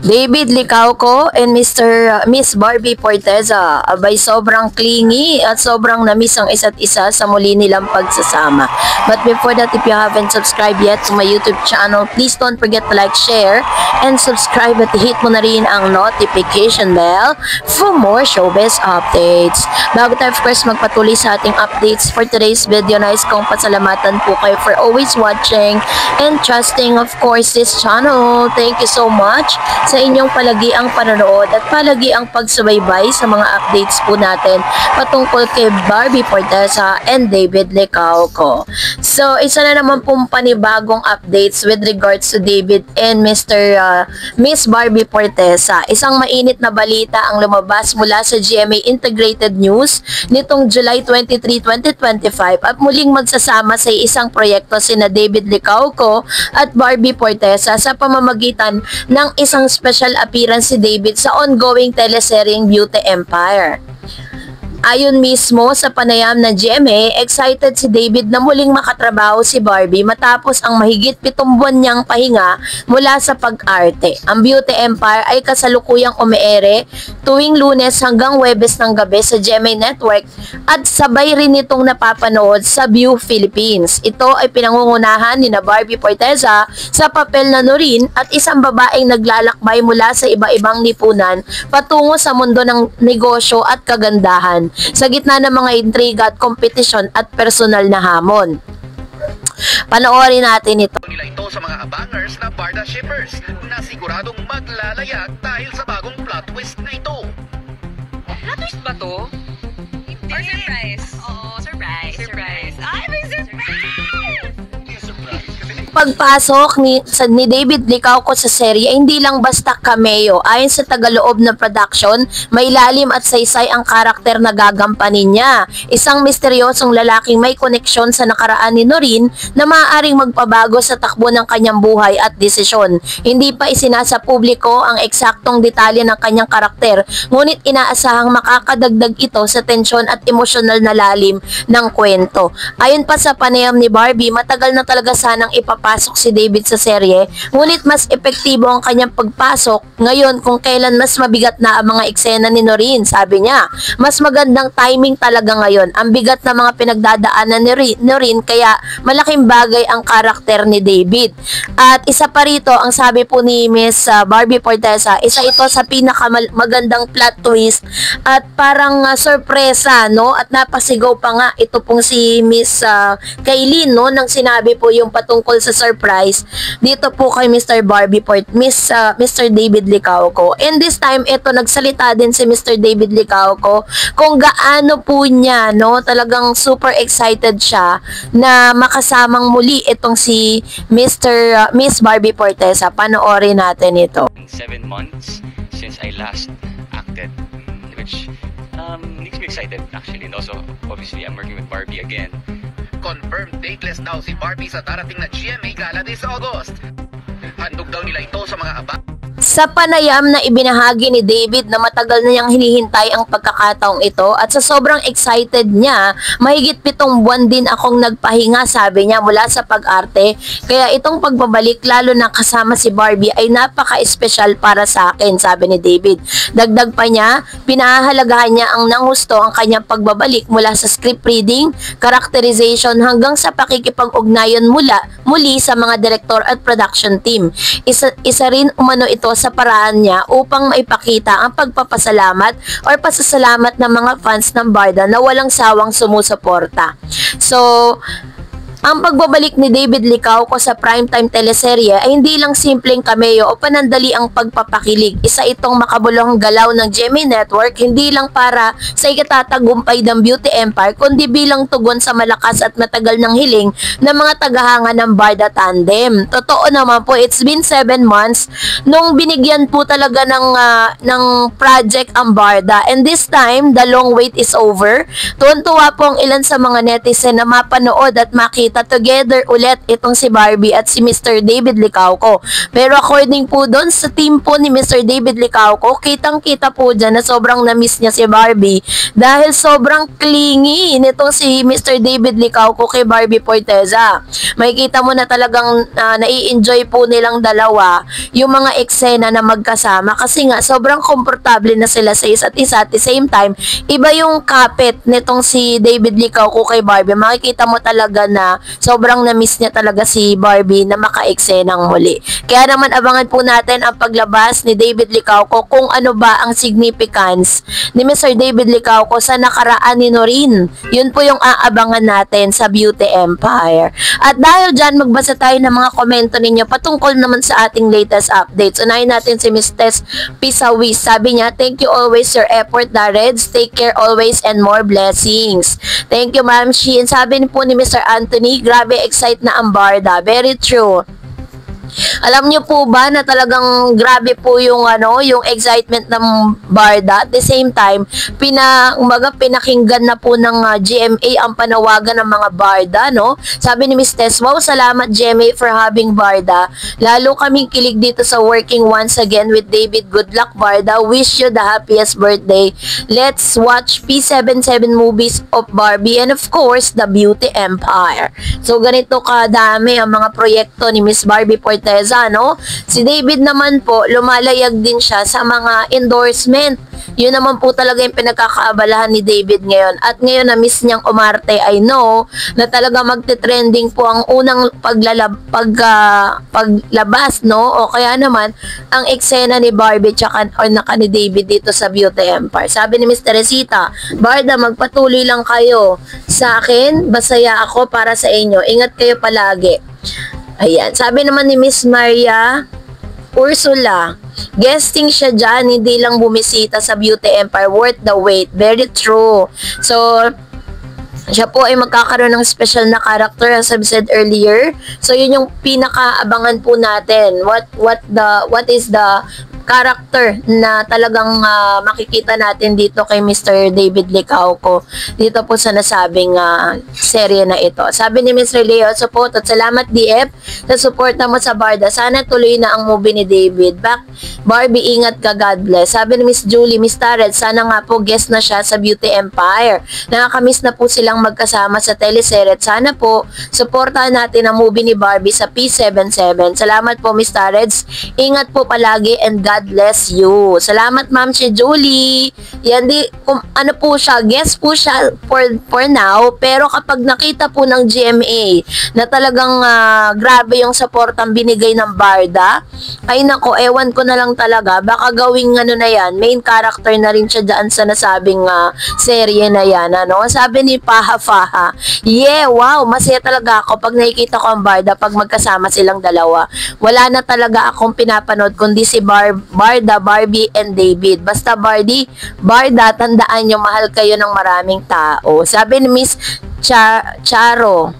David Licauco and Miss Barbie Forteza, abay sobrang clingy at sobrang namiss ang isa't isa sa muli nilang pagsasama. But before that, if you haven't subscribed yet to my YouTube channel, please don't forget to like, share, and subscribe at hit mo na rin ang notification bell for more showbiz updates. Bago tayo of course magpatuloy sa ating updates for today's video, nais kong pasalamatan po kayo for always watching and trusting of course this channel. Thank you so much sa inyong palagiang panonood at palagiang pagsubaybay sa mga updates po natin patungkol kay Barbie Forteza and David Licauco. So, isa na naman pong panibagong updates with regards to David and Miss Barbie Forteza. Isang mainit na balita ang lumabas mula sa GMA Integrated News nitong July 23, 2025 at muling magsasama sa isang proyekto sina David Licauco at Barbie Forteza sa pamamagitan ng isang special appearance si David sa ongoing teleseryeng Beauty Empire. Ayon mismo sa panayam ng GMA, excited si David na muling makatrabaho si Barbie matapos ang mahigit 7 buwan niyang pahinga mula sa pag-arte. Ang Beauty Empire ay kasalukuyang umeere tuwing Lunes hanggang Huwebes ng gabi sa GMA Network at sabay rin itong napapanood sa View Philippines. Ito ay pinangungunahan ni na Barbie Forteza sa papel na Noreen at isang babaeng naglalakbay mula sa iba-ibang lipunan patungo sa mundo ng negosyo at kagandahan, sa gitna ng mga intriga at kompetisyon at personal na hamon. Panoorin natin ito. Nila ito sa mga abangers na Barda shippers na siguradong maglalayag dahil sa bagong plot twist na ito. Plot twist ba to? Or surprise? Oo, surprise. Surprise. Ay, may surprise! Pagpasok ni David Licauco sa serye ay hindi lang basta cameo. Ayon sa tagaloob na production, may lalim at saysay ang karakter na gagampanin niya. Isang misteryosong lalaking may koneksyon sa nakaraan ni Noreen na maaaring magpabago sa takbo ng kanyang buhay at desisyon. Hindi pa isinasa publiko ang eksaktong detalye ng kanyang karakter, ngunit inaasahang makakadagdag ito sa tensyon at emosyonal na lalim ng kwento. Ayon pa sa panayam ni Barbie, matagal na talaga sanang ipapasok si David sa serye, ngunit mas epektibo ang kanyang pagpasok ngayon kung kailan mas mabigat na ang mga eksena ni Noreen. Sabi niya, mas magandang timing talaga ngayon. Ang bigat na mga pinagdadaanan ni Noreen, kaya malaking bagay ang karakter ni David. At isa pa rito, ang sabi po ni Miss Barbie Forteza, isa ito sa pinakamagandang plot twist at parang sorpresa, no? At napasigaw pa nga ito pong si Miss Kaylin, no? Nang sinabi po yung patungkol sa surprise dito po kay Mr. Mr. David Licauco. And this time, ito nagsalita din si Mr. David Licauco kung gaano po niya, no, talagang super excited siya na makasamang muli itong si Miss Barbie Forteza. Panoorin natin ito. 7 months since I last acted, which makes me excited actually. And also, obviously, I'm working with Barbie again. Confirmed dateless daw si Barbie sa darating na GMA Gala this August. Handog daw nila ito sa mga abang. Sa panayam na ibinahagi ni David na matagal na niyang hinihintay ang pagkakataong ito at sa sobrang excited niya, mahigit 7 buwan din akong nagpahinga, sabi niya, mula sa pag-arte. Kaya itong pagbabalik, lalo na kasama si Barbie, ay napaka-espesyal para sa akin, sabi ni David. Dagdag pa niya, pinahahalagahan niya ang nanghusto ang kanyang pagbabalik mula sa script reading, characterization hanggang sa pakikipag-ugnayan muli sa mga direktor at production team. Isa rin umano ito sa paraan niya upang maipakita ang pagpapasalamat or pasasalamat ng mga fans ng Barda na walang sawang sumusuporta. So, ang pagbabalik ni David Licauco sa primetime teleserye ay hindi lang simpleng cameo o panandali ang pagpapakilig. Isa itong makabuluhang galaw ng GMA Network, hindi lang para sa ikatatagumpay ng Beauty Empire, kundi bilang tugon sa malakas at matagal ng hiling ng mga tagahanga ng Barda Tandem. Totoo naman po, it's been 7 months nung binigyan po talaga ng project ang Barda. And this time, the long wait is over. Tuwan-tuwa po ang ilan sa mga netizen na mapanood at makita magkita together ulit itong si Barbie at si Mr. David Licauco. Pero according po doon sa team po ni Mr. David Licauco, kitang-kita po dyan na sobrang na-miss niya si Barbie dahil sobrang clingy nito si Mr. David Licauco kay Barbie Forteza. Makikita mo na talagang nai-enjoy po nilang dalawa yung mga eksena na magkasama kasi nga sobrang komportable na sila sa isa't isa. At the same time, iba yung kapit nitong si David Licauco kay Barbie. Makikita mo talaga na sobrang na-miss niya talaga si Barbie na maka-eksenang muli. Kaya naman abangan po natin ang paglabas ni David Licauco kung ano ba ang significance ni Mr. David Licauco sa nakaraan ni Noreen. Yun po yung aabangan natin sa Beauty Empire. At dahil dyan, magbasa tayo ng mga komento ninyo patungkol naman sa ating latest updates. Unahin natin si Ms. Tess Pisawis. Sabi niya, thank you always your effort, Dareds. Take care always and more blessings. Thank you, Ma'am Sheen. Sabi po ni Mr. Anthony, grabe excite na ang Barda. Very true. Alam niyo po ba na talagang grabe po yung yung excitement ng Barda. At the same time, pinakinggan na po ng GMA ang panawagan ng mga Barda, no? Sabi ni Miss Tess, wow, salamat GMA for having Barda. Lalo kaming kilig dito sa working once again with David. Good luck, Barda. Wish you the happiest birthday. Let's watch P77 movies of Barbie and of course, the Beauty Empire. So, ganito kadami ang mga proyekto ni Miss Barbie Forteza, no? Si David naman po, lumalayag din siya sa mga endorsement. Yun naman po talaga yung pinagkakaabalahan ni David ngayon. At ngayon na miss niyang umarte, I know na talaga magte-trending po ang unang paglabas, no? O kaya naman, ang eksena ni Barbie tsaka ni David dito sa Beauty Empire. Sabi ni Miss Teresita, Barda, magpatuloy lang kayo. Sa akin, basaya ako para sa inyo. Ingat kayo palagi. Ayan. Sabi naman ni Miss Maria Ursula, guesting siya dyan, hindi lang bumisita sa Beauty Empire, worth the wait. Very true. So, siya po ay magkakaroon ng special na character as I've said earlier. So, yun yung pinakaabangan po natin. What is the character na talagang makikita natin dito kay Mr. David Licauco dito po sa nasabing serye na ito. Sabi ni Mr. Leo, support at salamat DF sa suporta mo sa Barda. Sana tuloy na ang movie ni David. Barbie, ingat ka, God bless. Sabi ni Miss Julie, Miss Tared, sana nga po guest na siya sa Beauty Empire. Nakakamiss na po silang magkasama sa teleserye. Sana po suportahan natin ang movie ni Barbie sa P77. Salamat po, Miss Tared. Ingat po palagi and God bless you. Salamat, Ma'am si Julie. Yan ano po siya, guest po siya for now, pero kapag nakita po ng GMA na talagang grabe yung support ang binigay ng Barda, ay nako, ewan ko na lang talaga, baka gawing na yan, main character na rin siya dyan sa nasabing serye na yan, ano? Sabi ni Paha Faha, yeah, wow, masaya talaga ako pag nakikita ko ang Barda pag magkasama silang dalawa. Wala na talaga akong pinapanood kundi si Barda, Barbie, and David. Basta Barda, tandaan nyo, mahal kayo ng maraming tao. Sabi ni Miss Charo,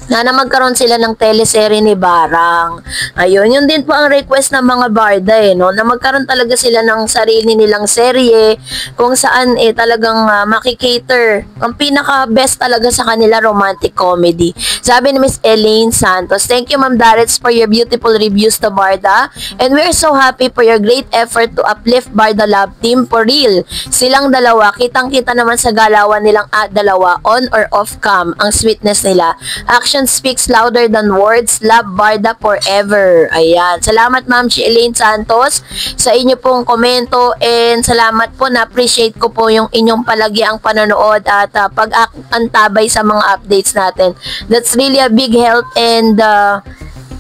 na magkaroon sila ng teleserye ni Barang. Ayun, yun din po ang request ng mga Barda, no? Na magkaroon talaga sila ng sarili nilang serye kung saan talagang makikater. Ang pinaka-best talaga sa kanila, romantic comedy. Sabi ni Miss Elaine Santos, thank you, Ma'am Darets, for your beautiful reviews to Barda. And we're so happy for your great effort to uplift Barda Love Team for real. Silang dalawa, kitang-kita naman sa galawan nilang dalawa, on or off cam, ang sweetness nila. Action speaks louder than words. Love Barda forever. Ayan. Salamat, Ma'am si Elaine Santos sa inyo pong komento, and salamat po, na-appreciate ko po yung inyong palagiang panonood at pag-antabay sa mga updates natin. That's really a big help and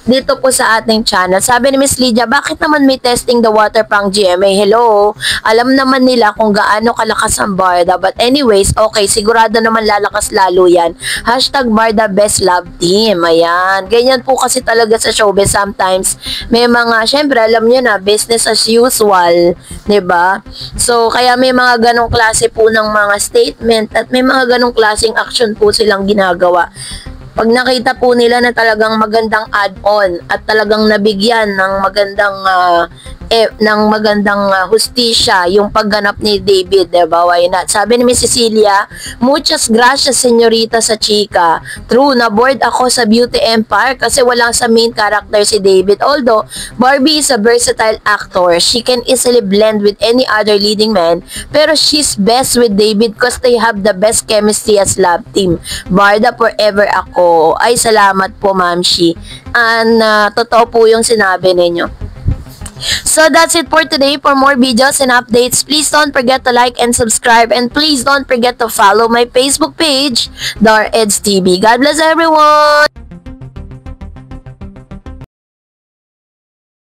dito po sa ating channel. Sabi ni Miss Lydia, bakit naman may testing the water pang GMA? Hello? Alam naman nila kung gaano kalakas ang Barda. But anyways, okay, sigurado naman lalakas lalo yan. Hashtag Barda Best Love Team. Ayan. Ganyan po kasi talaga sa showbiz sometimes. May mga, syempre, alam nyo na, business as usual. 'Di ba? So, kaya may mga ganong klase po ng mga statement at may mga ganong klaseng action po silang ginagawa. Pag nakita po nila na talagang magandang add-on at talagang nabigyan ng magandang hustisya yung pagganap ni David, diba? Why not? Sabi ni Miss Cecilia, muchas gracias senyorita sa chika. True, na-bored ako sa Beauty Empire kasi walang sa main character si David. Although, Barbie is a versatile actor. She can easily blend with any other leading man, pero she's best with David because they have the best chemistry as love team. Barda forever ako. Ay, salamat po, Ma'am Shi. And totoo po yung sinabi ninyo. So that's it for today. For more videos and updates, please don't forget to like and subscribe, and please don't forget to follow my Facebook page, Dar Eds TV. God bless everyone!